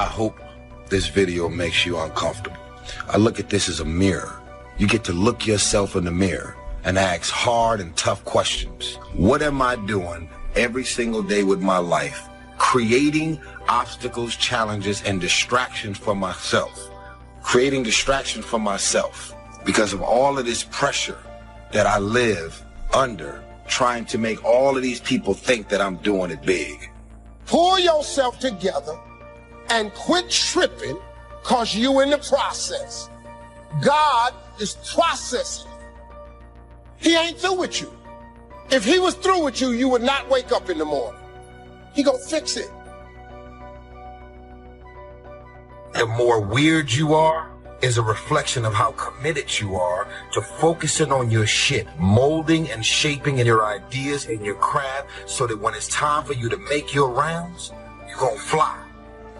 I hope this video makes you uncomfortable. I look at this as a mirror. You get to look yourself in the mirror and ask hard and tough questions. What am I doing every single day with my life, creating obstacles, challenges, and distractions for myself? Creating distractions for myself because of all of this pressure that I live under, trying to make all of these people think that I'm doing it big. Pull yourself together and quit tripping because you in the process. God is processing. He ain't through with you. If he was through with you, you would not wake up in the morning. He gonna fix it. The more weird you are is a reflection of how committed you are to focusing on your shit, molding and shaping your ideas and your craft so that when it's time for you to make your rounds, you're gonna fly.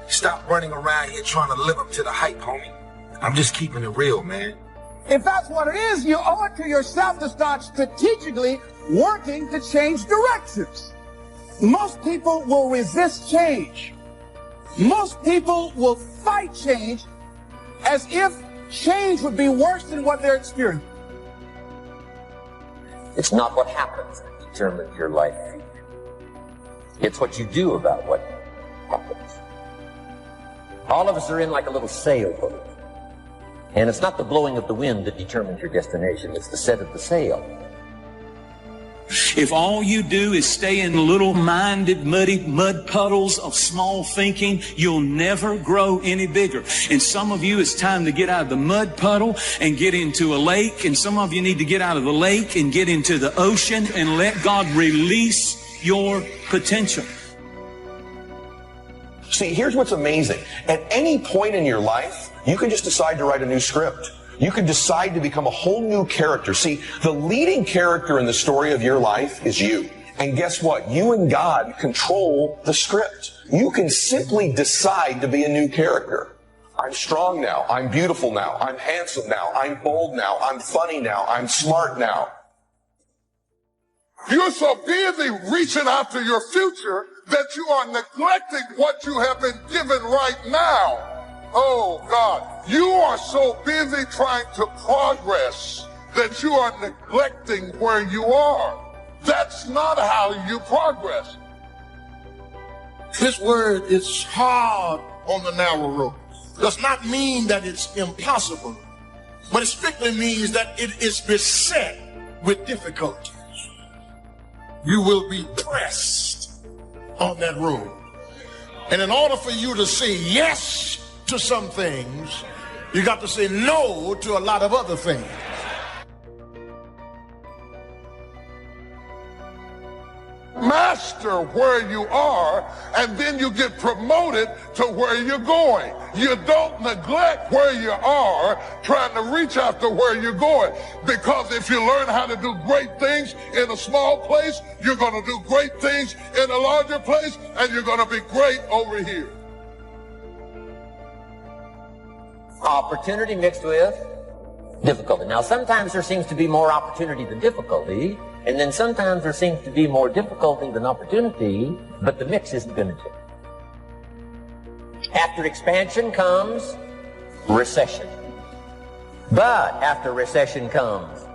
Stop running around here trying to live up to the hype, homie. I'm just keeping it real, man. If that's what it is, you owe it to yourself to start strategically working to change directions. Most people will resist change. Most people will fight change as if change would be worse than what they're experiencing. It's not what happens that determines your life future. It's what you do about what happens. All of us are in like a little sailboat. And it's not the blowing of the wind that determines your destination, it's the set of the sail. If all you do is stay in little-minded, muddy mud puddles of small thinking, you'll never grow any bigger. And some of you, it's time to get out of the mud puddle and get into a lake. And some of you need to get out of the lake and get into the ocean and let God release your potential. See, here's what's amazing. At any point in your life, you can just decide to write a new script. You can decide to become a whole new character. See, the leading character in the story of your life is you. And guess what? You and God control the script. You can simply decide to be a new character. I'm strong now. I'm beautiful now. I'm handsome now. I'm bold now. I'm funny now. I'm smart now. You're so busy reaching out to your future that you are neglecting what you have been given right now. Oh God, you are so busy trying to progress that you are neglecting where you are. That's not how you progress. This word is hard on the narrow road. Does not mean that it's impossible, but it strictly means that it is beset with difficulties. You will be pressed on that road. And in order for you to say yes to some things, you got to say no to a lot of other things. Master where you are, and then you get promoted to where you're going. You don't neglect where you are, trying to reach after where you're going. Because if you learn how to do great things in a small place, you're going to do great things in a larger place, and you're going to be great over here. Opportunity mixed with difficulty. Now, sometimes there seems to be more opportunity than difficulty, and then sometimes there seems to be more difficulty than opportunity, but the mix isn't going to change. After expansion comes recession. But after recession comes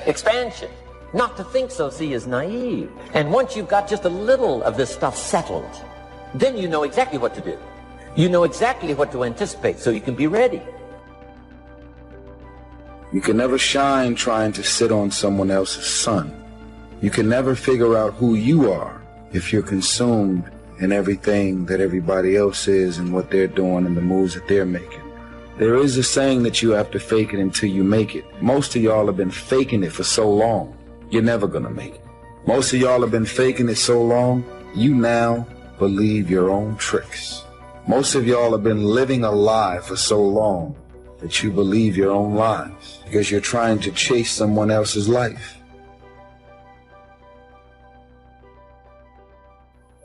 expansion. Not to think so, see, is naive. And once you've got just a little of this stuff settled, then you know exactly what to do. You know exactly what to anticipate, so you can be ready. You can never shine trying to sit on someone else's sun. You can never figure out who you are if you're consumed in everything that everybody else is and what they're doing and the moves that they're making. There is a saying that you have to fake it until you make it. Most of y'all have been faking it for so long, you're never gonna make it. Most of y'all have been faking it so long, you now believe your own tricks. Most of y'all have been living a lie for so long that you believe your own lies because you're trying to chase someone else's life.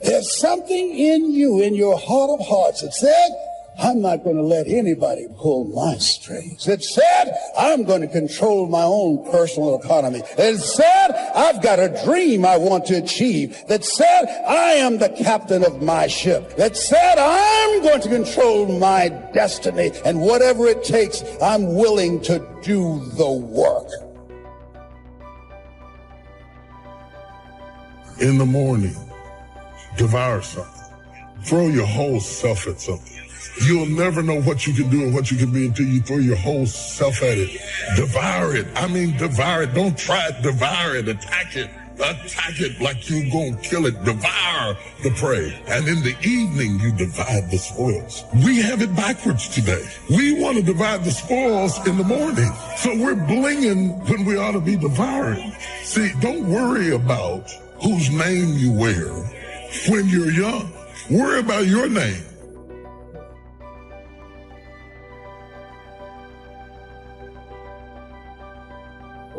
There's something in you, in your heart of hearts, that said, I'm not going to let anybody pull my strings. That said, I'm going to control my own personal economy. That said, I've got a dream I want to achieve. That said, I am the captain of my ship. That said, I'm going to control my destiny. And whatever it takes, I'm willing to do the work. In the morning, devour something. Throw your whole self at something. You'll never know what you can do and what you can be until you throw your whole self at it. Devour it. I mean, devour it. Don't try it. Devour it. Attack it. Attack it like you're going to kill it. Devour the prey. And in the evening, you divide the spoils. We have it backwards today. We want to divide the spoils in the morning. So we're blinging when we ought to be devouring. See, don't worry about whose name you wear when you're young. Worry about your name.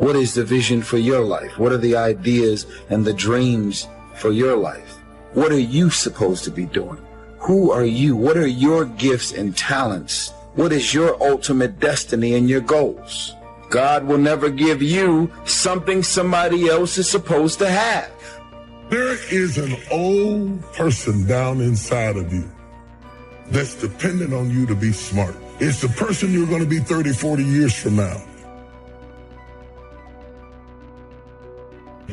What is the vision for your life? What are the ideas and the dreams for your life? What are you supposed to be doing? Who are you? What are your gifts and talents? What is your ultimate destiny and your goals? God will never give you something somebody else is supposed to have. There is an old person down inside of you that's dependent on you to be smart. It's the person you're going to be 30, 40 years from now.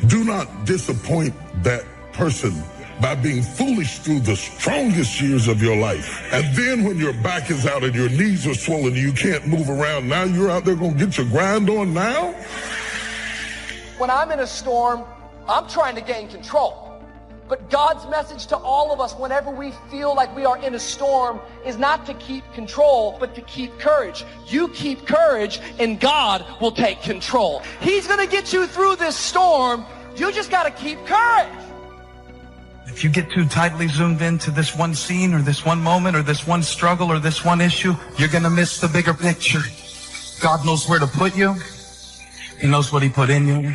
Do not disappoint that person by being foolish through the strongest years of your life. And then when your back is out and your knees are swollen and you can't move around, now you're out there going to get your grind on now? When I'm in a storm, I'm trying to gain control. But God's message to all of us whenever we feel like we are in a storm is not to keep control, but to keep courage. You keep courage and God will take control. He's going to get you through this storm. You just got to keep courage. If you get too tightly zoomed into this one scene or this one moment or this one struggle or this one issue, you're going to miss the bigger picture. God knows where to put you. He knows what He put in you.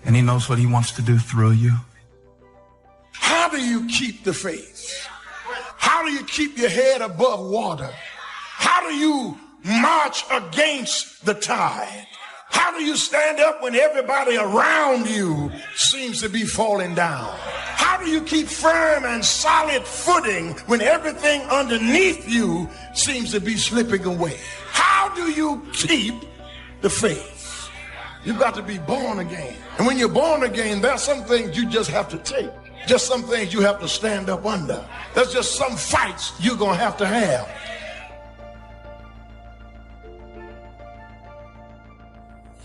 And He knows what He wants to do through you. How do you keep the faith? How do you keep your head above water? How do you march against the tide? How do you stand up when everybody around you seems to be falling down? How do you keep firm and solid footing when everything underneath you seems to be slipping away? How do you keep the faith? You've got to be born again. And when you're born again, there's some things you just have to take. Just some things you have to stand up under. There's just some fights you're going to have.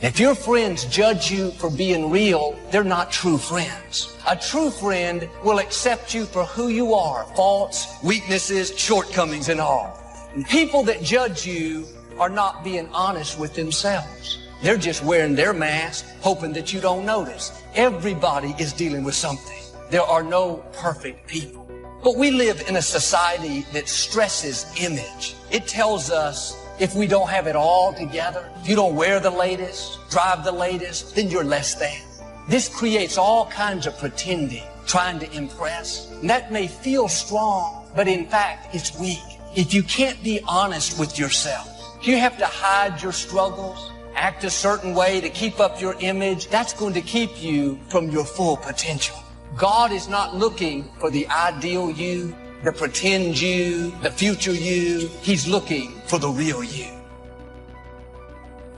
If your friends judge you for being real, they're not true friends. A true friend will accept you for who you are, faults, weaknesses, shortcomings, and all. And people that judge you are not being honest with themselves. They're just wearing their mask, hoping that you don't notice. Everybody is dealing with something. There are no perfect people. But we live in a society that stresses image. It tells us if we don't have it all together, if you don't wear the latest, drive the latest, then you're less than. This creates all kinds of pretending, trying to impress. And that may feel strong, but in fact, it's weak. If you can't be honest with yourself, you have to hide your struggles, act a certain way to keep up your image. That's going to keep you from your full potential. God is not looking for the ideal you, the pretend you, the future you. He's looking for the real you.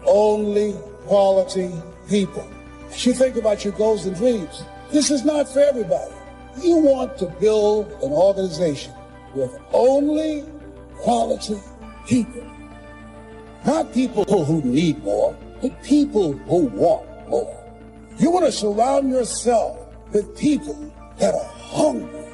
Only quality people. As you think about your goals and dreams, this is not for everybody. You want to build an organization with only quality people. Not people who need more, but people who want more. You want to surround yourself with people that are hungry.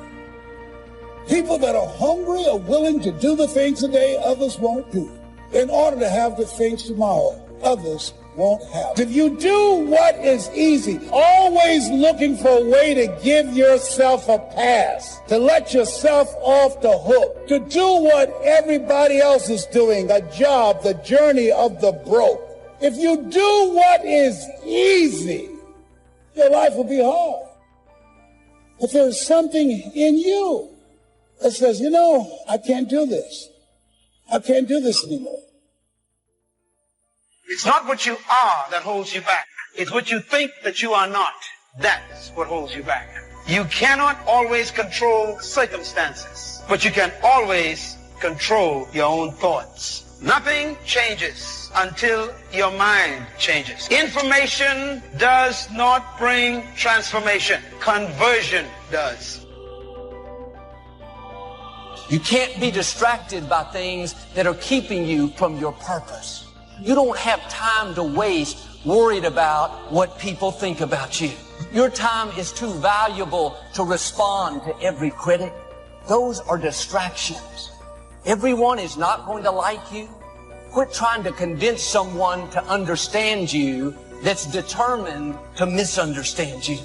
People that are hungry are willing to do the things today others won't do in order to have the things tomorrow others won't have. If you do what is easy, always looking for a way to give yourself a pass, to let yourself off the hook, to do what everybody else is doing, a job, the journey of the broke. If you do what is easy, your life will be hard. But there's something in you that says, you know, I can't do this. I can't do this anymore. It's not what you are that holds you back. It's what you think that you are not. That's what holds you back. You cannot always control circumstances, but you can always control your own thoughts. Nothing changes until your mind changes. Information does not bring transformation. Conversion does. You can't be distracted by things that are keeping you from your purpose. You don't have time to waste worried about what people think about you. Your time is too valuable to respond to every critic. Those are distractions. Everyone is not going to like you. Quit trying to convince someone to understand you that's determined to misunderstand you.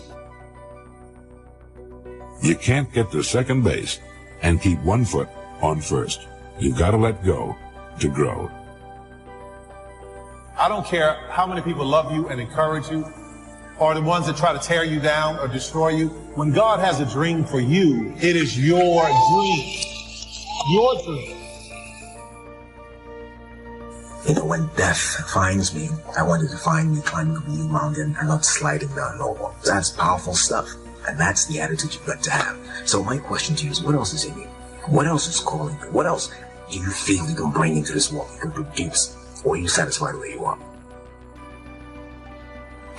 You can't get to second base and keep one foot on first. You've got to let go to grow. I don't care how many people love you and encourage you, or the ones that try to tear you down or destroy you. When God has a dream for you, it is your dream. Your dream. You know, when death finds me, I wanted to find me climbing a new mountain and not sliding down no more. That's powerful stuff. And that's the attitude you've got to have. So my question to you is, what else is in you? What else is calling you? What else do you feel you can bring into this world, you can produce? Or are you satisfied where you are?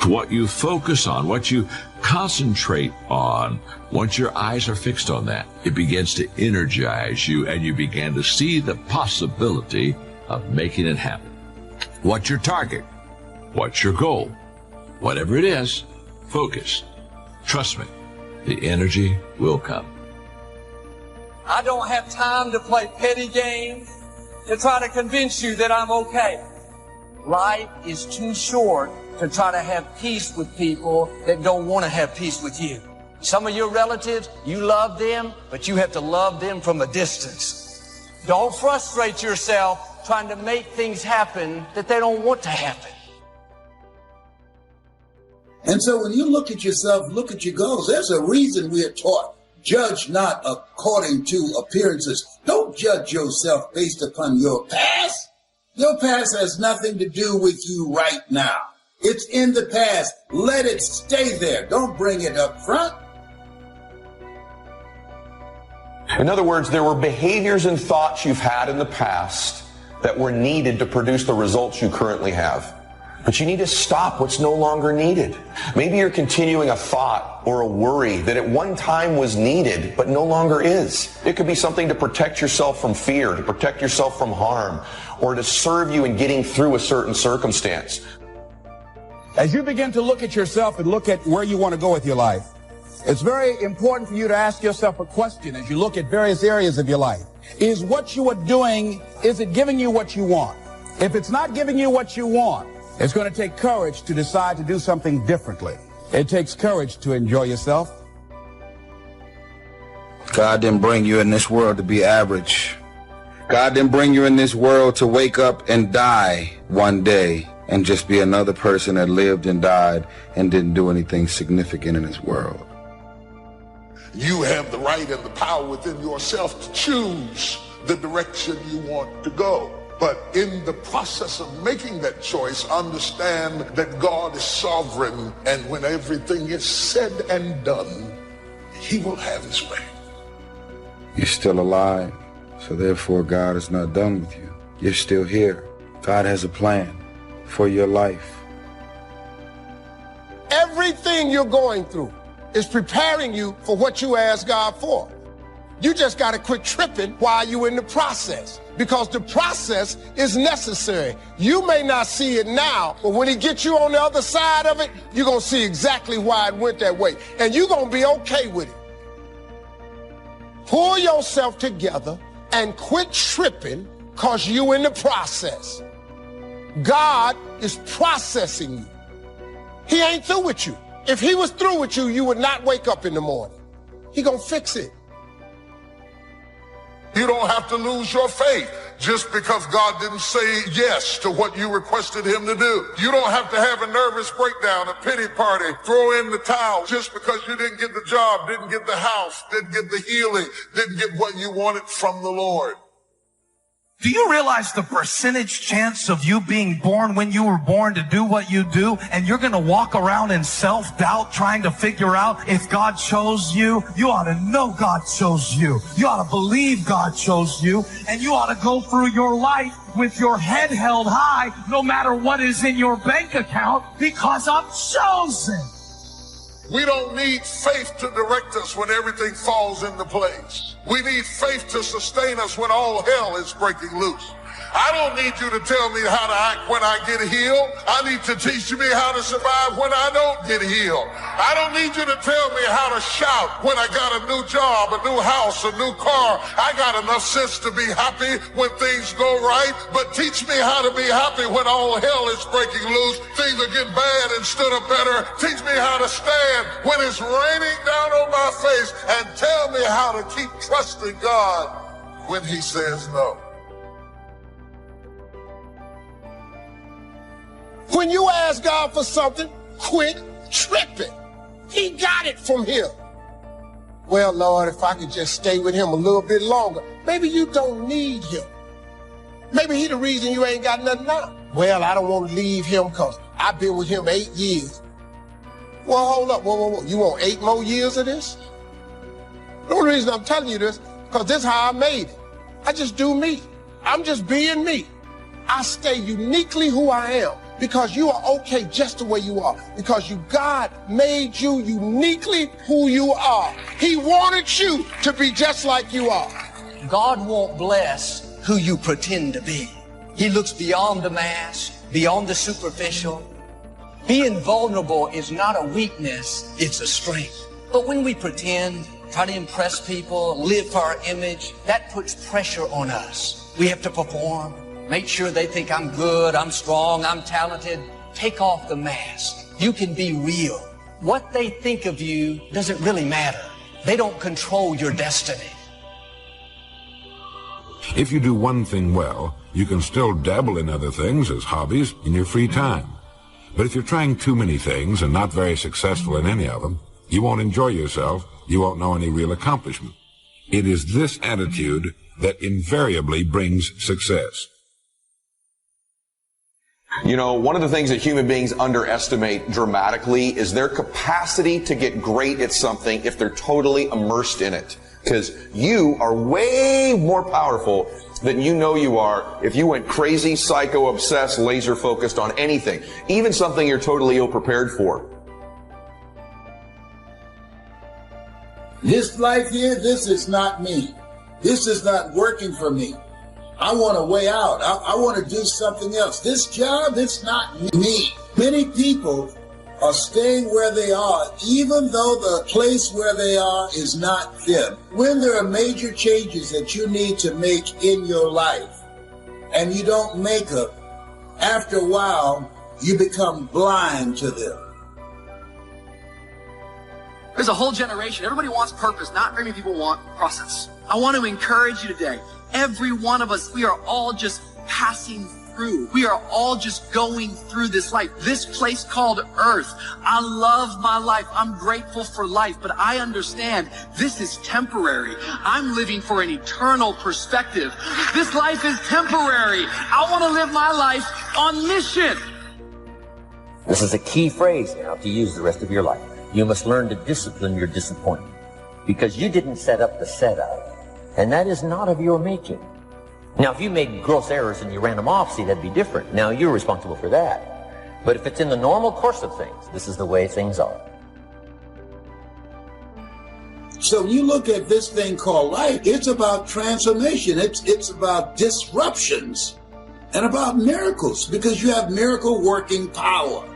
What you focus on, what you concentrate on, once your eyes are fixed on that, it begins to energize you and you begin to see the possibility of making it happen. What's your target? What's your goal? Whatever it is, focus. Trust me, the energy will come. I don't have time to play petty games to try to convince you that I'm okay. Life is too short to try to have peace with people that don't want to have peace with you. Some of your relatives, you love them, but you have to love them from a distance. Don't frustrate yourself trying to make things happen that they don't want to happen. And so when you look at yourself, look at your goals, there's a reason we are taught, judge not according to appearances. Don't judge yourself based upon your past. Your past has nothing to do with you right now. It's in the past. Let it stay there. Don't bring it up front. In other words, there were behaviors and thoughts you've had in the past that were needed to produce the results you currently have. But you need to stop what's no longer needed. Maybe you're continuing a thought or a worry that at one time was needed, but no longer is. It could be something to protect yourself from fear, to protect yourself from harm, or to serve you in getting through a certain circumstance. As you begin to look at yourself and look at where you want to go with your life, it's very important for you to ask yourself a question as you look at various areas of your life. Is what you are doing, is it giving you what you want? If it's not giving you what you want, it's going to take courage to decide to do something differently. It takes courage to enjoy yourself. God didn't bring you in this world to be average. God didn't bring you in this world to wake up and die one day and just be another person that lived and died and didn't do anything significant in this world. You have the right and the power within yourself to choose the direction you want to go. But in the process of making that choice, understand that God is sovereign, and when everything is said and done, he will have his way. You're still alive, so therefore God is not done with you. You're still here. God has a plan for your life. Everything you're going through is preparing you for what you ask God for. You just got to quit tripping while you're in the process, because the process is necessary. You may not see it now, but when he gets you on the other side of it, you're going to see exactly why it went that way, and you're going to be okay with it. Pull yourself together and quit tripping, because you're in the process. God is processing you. He ain't through with you. If he was through with you, you would not wake up in the morning. He gonna fix it. You don't have to lose your faith. just because God didn't say yes to what you requested him to do. You don't have to have a nervous breakdown, a pity party, throw in the towel just because you didn't get the job, didn't get the house, didn't get the healing, didn't get what you wanted from the Lord. Do you realize the percentage chance of you being born when you were born to do what you do, and you're going to walk around in self-doubt trying to figure out if God chose you? You ought to know God chose you. You ought to believe God chose you, and you ought to go through your life with your head held high no matter what is in your bank account, because I'm chosen. We don't need faith to direct us when everything falls into place. We need faith to sustain us when all hell is breaking loose. I don't need you to tell me how to act when I get healed. I need to teach me how to survive when I don't get healed. I don't need you to tell me how to shout when I got a new job, a new house, a new car. I got enough sense to be happy when things go right, but teach me how to be happy when all hell is breaking loose. Things are getting bad instead of better. Teach me how to stand when it's raining down on my face, and tell me how to keep trusting God when he says no. When you ask God for something, quit tripping. He got it from him. Well, Lord, if I could just stay with him a little bit longer. Maybe you don't need him. Maybe he the reason you ain't got nothing now. Well, I don't want to leave him because I've been with him 8 years. Well, hold up. Whoa. You want 8 more years of this? The only reason I'm telling you this, because this is how I made it. I just do me. I'm just being me. I stay uniquely who I am. Because you are okay just the way you are. Because God made you uniquely who you are. He wanted you to be just like you are. God won't bless who you pretend to be. He looks beyond the mask, beyond the superficial. Being vulnerable is not a weakness, it's a strength. But when we pretend, try to impress people, live for our image, that puts pressure on us. We have to perform. Make sure they think I'm good, I'm strong, I'm talented. Take off the mask. You can be real. What they think of you doesn't really matter. They don't control your destiny. If you do one thing well, you can still dabble in other things as hobbies in your free time. But if you're trying too many things and not very successful in any of them, you won't enjoy yourself, you won't know any real accomplishment. It is this attitude that invariably brings success. You know, one of the things that human beings underestimate dramatically is their capacity to get great at something if they're totally immersed in it. Because you are way more powerful than you know you are if you went crazy, psycho, obsessed, laser focused on anything, even something you're totally ill-prepared for. This life here, this is not me. This is not working for me. I want a way out. I want to do something else. This job, it's not me. Many people are staying where they are, even though the place where they are is not them. When there are major changes that you need to make in your life, and you don't make them, after a while, you become blind to them. There's a whole generation. Everybody wants purpose. Not very many people want process. I want to encourage you today. Every one of us, we are all just passing through. We are all just going through this life. This place called Earth. I love my life. I'm grateful for life, but I understand this is temporary. I'm living for an eternal perspective. This life is temporary. I want to live my life on mission. This is a key phrase now to use the rest of your life. You must learn to discipline your disappointment because you didn't set up the setup. And that is not of your making. Now, if you made gross errors and you ran them off, see, that'd be different. Now, you're responsible for that. But if it's in the normal course of things, this is the way things are. So you look at this thing called life, it's about transformation. It's about disruptions and about miracles because you have miracle working power.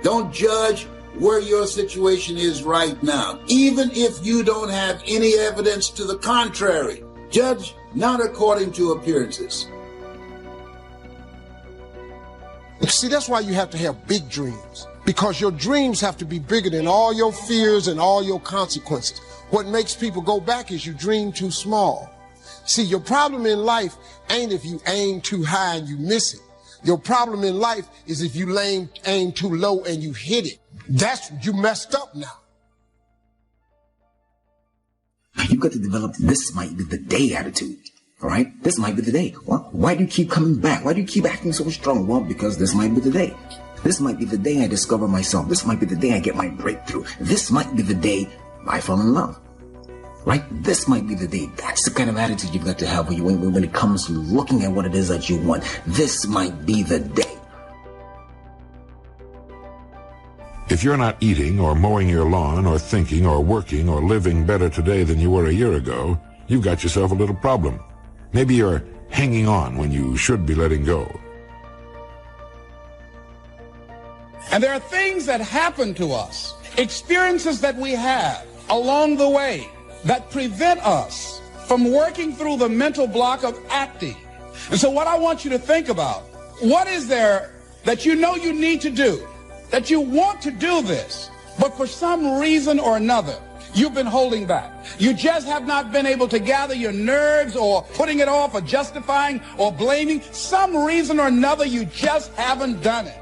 Don't judge where your situation is right now, even if you don't have any evidence to the contrary. Judge not according to appearances. See, that's why you have to have big dreams, because your dreams have to be bigger than all your fears and all your consequences. What makes people go back is you dream too small. See, your problem in life ain't if you aim too high and you miss it. Your problem in life is if you aim too low and you hit it. You messed up now. You've got to develop this might be the day attitude. All right? This might be the day. Well, why do you keep coming back? Why do you keep acting so strong? Well, because this might be the day. This might be the day I discover myself. This might be the day I get my breakthrough. This might be the day I fall in love. Right? This might be the day. That's the kind of attitude you've got to have when it comes to looking at what it is that you want. This might be the day. If you're not eating or mowing your lawn or thinking or working or living better today than you were a year ago, you've got yourself a little problem. Maybe you're hanging on when you should be letting go. And there are things that happen to us, experiences that we have along the way that prevent us from working through the mental block of acting. And so what I want you to think about, what is there that you know you need to do, that you want to do this, but for some reason or another, you've been holding back. You just have not been able to gather your nerves or putting it off or justifying or blaming. Some reason or another, you just haven't done it.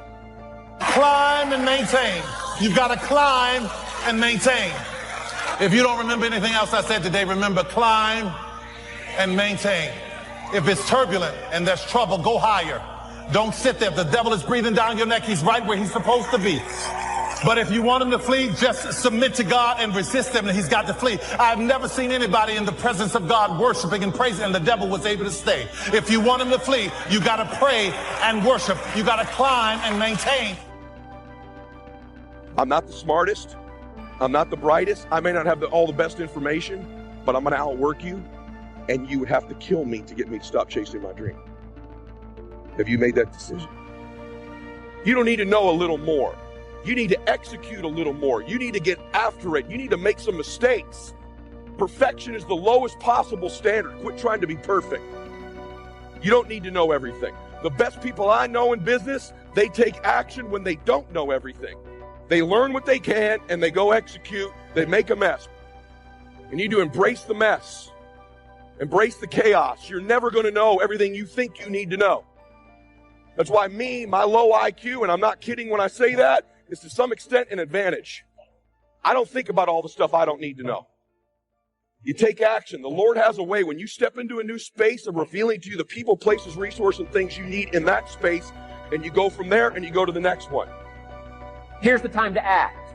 Climb and maintain. You've got to climb and maintain. If you don't remember anything else I said today, remember climb and maintain. If it's turbulent and there's trouble, go higher. Don't sit there. If the devil is breathing down your neck, he's right where he's supposed to be. But if you want him to flee, just submit to God and resist him, and he's got to flee. I've never seen anybody in the presence of God worshiping and praising, and the devil was able to stay. If you want him to flee, you got to pray and worship. You got to climb and maintain. I'm not the smartest. I'm not the brightest. I may not have all the best information, but I'm going to outwork you, and you would have to kill me to get me to stop chasing my dream. Have you made that decision? You don't need to know a little more. You need to execute a little more. You need to get after it. You need to make some mistakes. Perfection is the lowest possible standard. Quit trying to be perfect. You don't need to know everything. The best people I know in business, they take action when they don't know everything. They learn what they can and they go execute. They make a mess. You need to embrace the mess. Embrace the chaos. You're never going to know everything you think you need to know. That's why my low IQ, and I'm not kidding when I say that, is to some extent an advantage. I don't think about all the stuff I don't need to know. You take action. The Lord has a way when you step into a new space of revealing to you the people, places, resources, and things you need in that space, and you go from there and you go to the next one. Here's the time to act.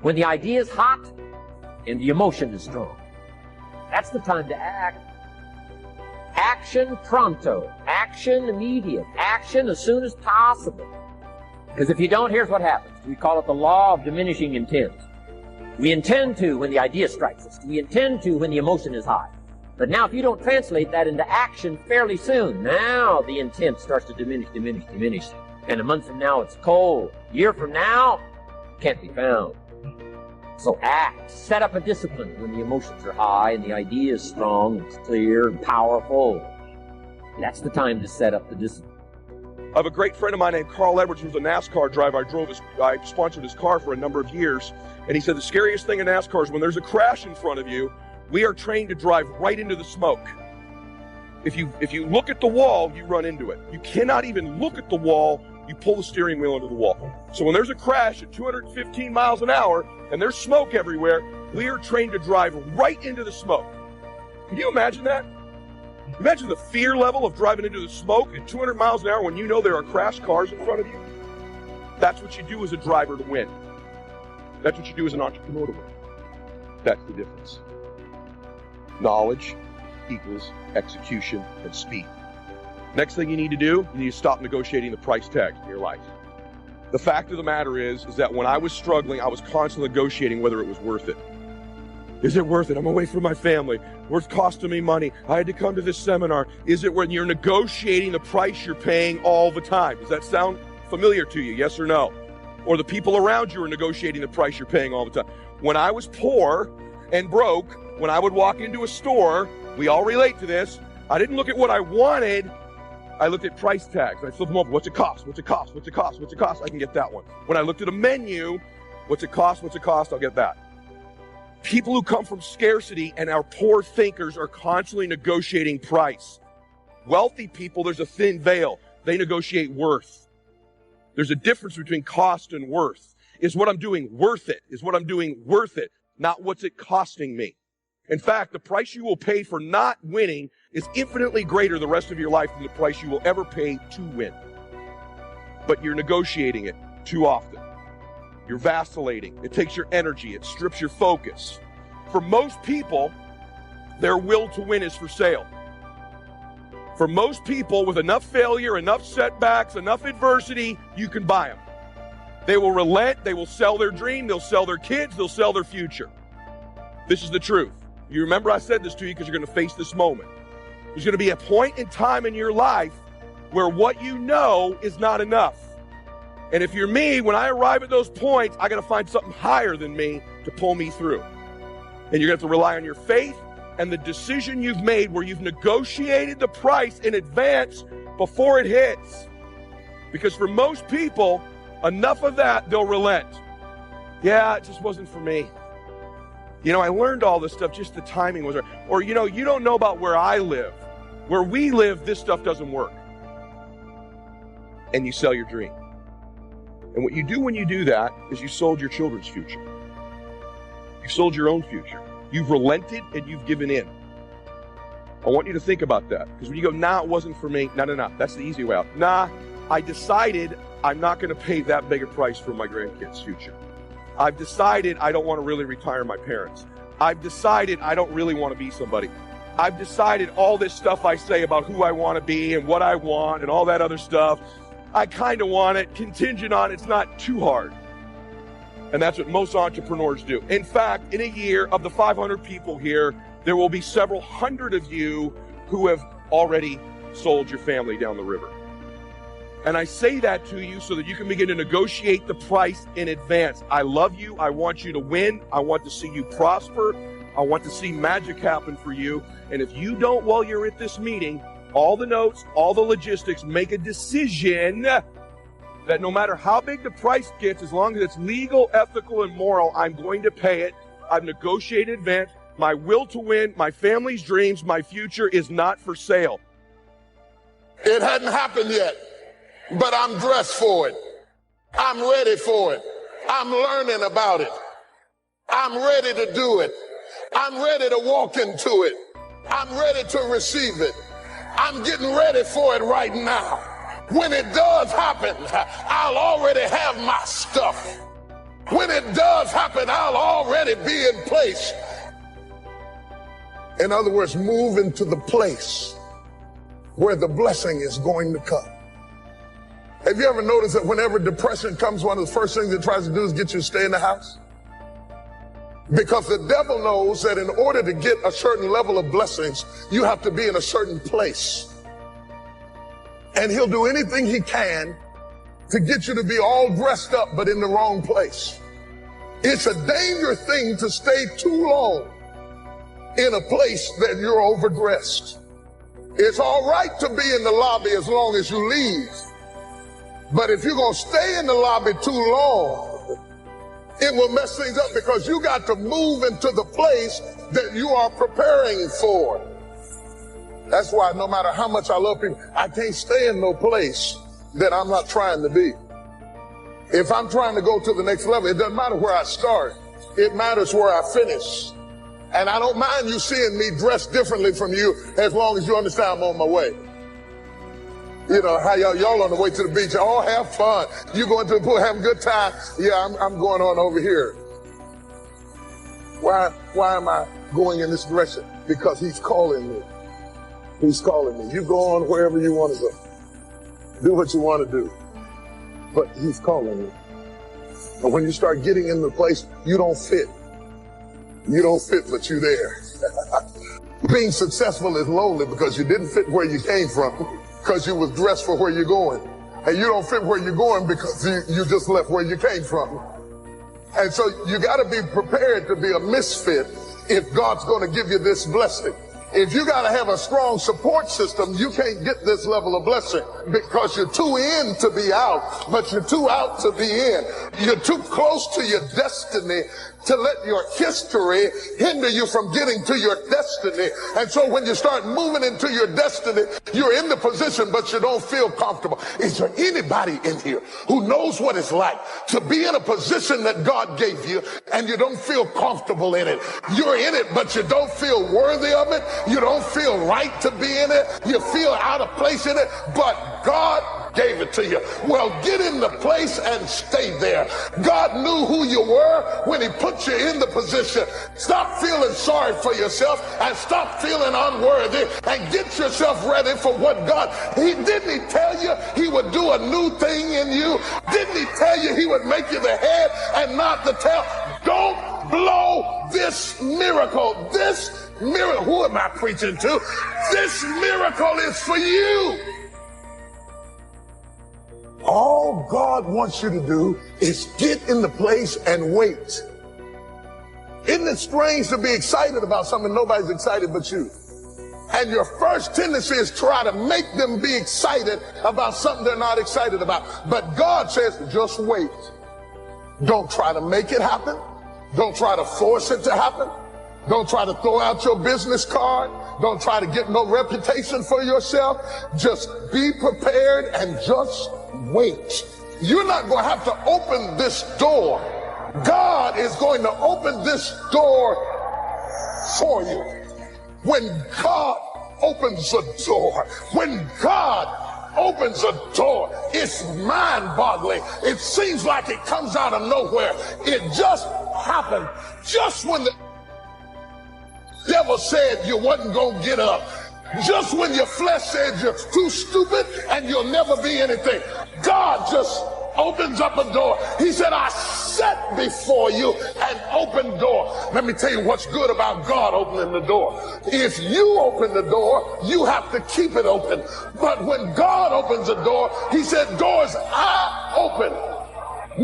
When the idea is hot and the emotion is strong. That's the time to act. Action pronto. Action immediate. Action as soon as possible. Because if you don't, here's what happens. We call it the law of diminishing intent. We intend to when the idea strikes us. We intend to when the emotion is high. But now if you don't translate that into action fairly soon, now the intent starts to diminish. And a month from now it's cold. A year from now, can't be found. So act. Set up a discipline when the emotions are high and the idea is strong, it's clear and powerful. That's the time to set up the discipline. I have a great friend of mine named Carl Edwards, who's a NASCAR driver. I sponsored his car for a number of years. And he said the scariest thing in NASCAR is when there's a crash in front of you, we are trained to drive right into the smoke. If you look at the wall, you run into it. You cannot even look at the wall, you pull the steering wheel into the wall. So when there's a crash at 215 miles an hour and there's smoke everywhere, we are trained to drive right into the smoke. Can you imagine that? Imagine the fear level of driving into the smoke at 200 miles an hour when you know there are crashed cars in front of you. That's what you do as a driver to win. That's what you do as an entrepreneur to win. That's the difference. Knowledge equals execution and speed. Next thing you need to do, you need to stop negotiating the price tags in your life. The fact of the matter is that when I was struggling, I was constantly negotiating whether it was worth it. Is it worth it? I'm away from my family. It's costing me money. I had to come to this seminar. Is it when you're negotiating the price you're paying all the time? Does that sound familiar to you? Yes or no? Or the people around you are negotiating the price you're paying all the time. When I was poor and broke, when I would walk into a store, we all relate to this, I didn't look at what I wanted. I looked at price tags. I flipped them over. What's it cost? What's it cost? What's it cost? What's it cost? I can get that one. When I looked at a menu, what's it cost? What's it cost? I'll get that. People who come from scarcity and are poor thinkers are constantly negotiating price. Wealthy people, there's a thin veil. They negotiate worth. There's a difference between cost and worth. Is what I'm doing worth it? Is what I'm doing worth it? Not what's it costing me. In fact, the price you will pay for not winning is infinitely greater the rest of your life than the price you will ever pay to win. But you're negotiating it too often. You're vacillating. It takes your energy. It strips your focus. For most people, their will to win is for sale. For most people, with enough failure, enough setbacks, enough adversity, you can buy them. They will relent. They will sell their dream. They'll sell their kids. They'll sell their future. This is the truth. You remember I said this to you because you're going to face this moment. There's going to be a point in time in your life where what you know is not enough. And if you're me, when I arrive at those points, I got to find something higher than me to pull me through. And you're going to have to rely on your faith and the decision you've made where you've negotiated the price in advance before it hits. Because for most people, enough of that, they'll relent. Yeah, it just wasn't for me. You know, I learned all this stuff, just the timing was right. Or, you know, you don't know about where I live. Where we live, this stuff doesn't work. And you sell your dream. And what you do when you do that is you sold your children's future. You sold your own future. You've relented and you've given in. I want you to think about that. Because when you go, nah, it wasn't for me. No. That's the easy way out. Nah, I decided I'm not going to pay that big a price for my grandkids' future. I've decided I don't want to really retire my parents. I've decided I don't really want to be somebody. I've decided all this stuff I say about who I want to be and what I want and all that other stuff, I kind of want it, contingent on it's not too hard. And that's what most entrepreneurs do. In fact, in a year, of the 500 people here, there will be several hundred of you who have already sold your family down the river. And I say that to you so that you can begin to negotiate the price in advance. I love you. I want you to win. I want to see you prosper. I want to see magic happen for you. And if you don't, while you're at this meeting, all the notes, all the logistics, make a decision that no matter how big the price gets, as long as it's legal, ethical, and moral, I'm going to pay it. I've negotiated in advance. My will to win, my family's dreams, my future is not for sale. It hadn't happened yet, but I'm dressed for it. I'm ready for it. I'm learning about it. I'm ready to do it. I'm ready to walk into it. I'm ready to receive it. I'm getting ready for it right now. When it does happen, I'll already have my stuff. When it does happen, I'll already be in place. In other words, move into the place where the blessing is going to come. Have you ever noticed that whenever depression comes, one of the first things it tries to do is get you to stay in the house? Because the devil knows that in order to get a certain level of blessings, you have to be in a certain place. And he'll do anything he can to get you to be all dressed up, but in the wrong place. It's a dangerous thing to stay too long in a place that you're overdressed. It's all right to be in the lobby as long as you leave. But if you're going to stay in the lobby too long, it will mess things up because you got to move into the place that you are preparing for. That's why no matter how much I love people, I can't stay in no place that I'm not trying to be. If I'm trying to go to the next level, it doesn't matter where I start. It matters where I finish. And I don't mind you seeing me dressed differently from you as long as you understand I'm on my way. You know, how y'all on the way to the beach, all have fun. You going to the pool, having a good time. Yeah, I'm going on over here. Why am I going in this direction? Because he's calling me. He's calling me. You go on wherever you want to go. Do what you want to do. But he's calling you. And when you start getting in the place, you don't fit. You don't fit, but you're there. Being successful is lonely because you didn't fit where you came from, because you was dressed for where you're going. And you don't fit where you're going because you just left where you came from. And so you got to be prepared to be a misfit if God's going to give you this blessing. If you got to have a strong support system, you can't get this level of blessing because you're too in to be out, but you're too out to be in. You're too close to your destiny to let your history hinder you from getting to your destiny. And so when you start moving into your destiny, you're in the position, but you don't feel comfortable. Is there anybody in here who knows what it's like to be in a position that God gave you and you don't feel comfortable in it? You're in it, but you don't feel worthy of it. You don't feel right to be in it. You feel out of place in it, but God gave it to you. Well, get in the place and stay there. God knew who you were when he put you in the position. Stop feeling sorry for yourself and stop feeling unworthy and get yourself ready for what God, didn't he tell you he would do a new thing in you? Didn't he tell you he would make you the head and not the tail? Don't blow this miracle. This miracle, who am I preaching to? This miracle is for you. All God wants you to do is get in the place and wait. Isn't it strange to be excited about something nobody's excited but you? And your first tendency is try to make them be excited about something they're not excited about. But God says, just wait. Don't try to make it happen. Don't try to force it to happen. Don't try to throw out your business card. Don't try to get no reputation for yourself. Just be prepared and just wait. You're not going to have to open this door. God is going to open this door for you. When God opens a door, it's mind-boggling. It seems like it comes out of nowhere. It just happened just when the devil said you wasn't going to get up. Just when your flesh said you're too stupid and you'll never be anything. God just opens up a door. He said, I set before you an open door. Let me tell you what's good about God opening the door. If you open the door, you have to keep it open. But when God opens a door, he said, doors I open,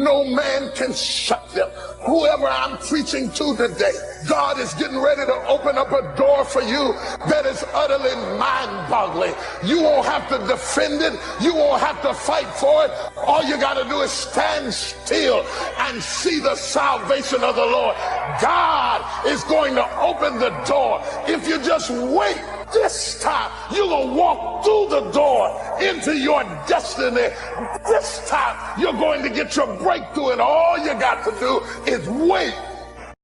no man can shut them. Whoever I'm preaching to today, God is getting ready to open up a door for you that is utterly mind-boggling. You won't have to defend it. You won't have to fight for it. All you got to do is stand still and see the salvation of the Lord. God is going to open the door. If you just wait, this time you're going to walk through the door into your destiny. This time you're going to get your breakthrough, and all you got to do is wait